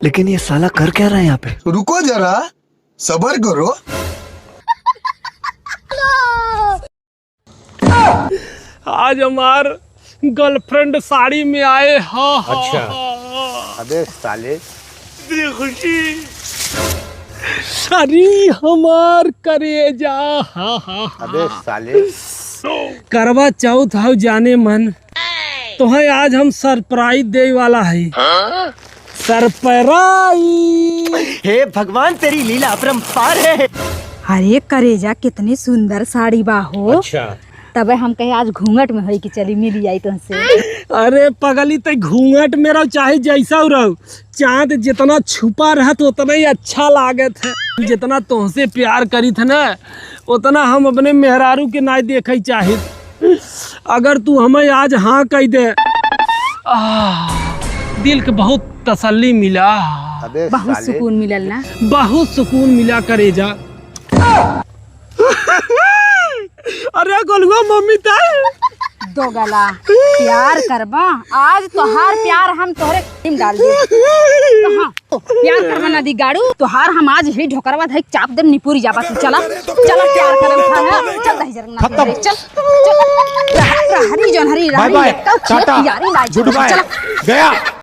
लेकिन ये साला कर क्या रहा है यहाँ पे? रुको जरा, सबर करो। आज हमार गर्लफ्रेंड साड़ी में आए। हाँ हाँ अच्छा। हाँ। अबे साले, इतनी खुशी सारी हमार करेजा। हाँ हाँ अबे साले, करवा चौथ हो जाने मन तो है आज हम सरप्राइज दे वाला है। सरप्राइज। हे भगवान तेरी लीला अपरंपार है। अरे करेजा कितनी सुंदर साड़ी बा हो। अच्छा। तबे हम कहे आज घूंघट में होई कि चली मिली आई तुमसे। अरे पगली तो घूंघट में रहो चाहे जैसा रहो, चांद जितना छुपा रहत उतना ही अच्छा लागत है। जितना तुमसे प्यार करी थे ना उतना हम अपने मेहरारू के ना देखे चाहे। अगर तू हमें आज हाँ कह दे दिल के बहुत तसल्ली मिला। अबे बहुत साले, सुकून मिलल ना। बहुत सुकून मिला करेजा। अरे गोलुआ मम्मी ताई दो गला प्यार करबा आज तोहार प्यार हम तोहरे टीम डाल दे। तो हाँ तो प्यार करवा ना दी गाड़ू तोहार हम आज ही ढोकरवा धई चाप दे निपुरी जाबा तू। चला चला प्यार करम खाना चल दही जरना चल चल हरी जन हरी बाय बाय, रानी टाटा, यारी लाइट गुड बाय, चला गया।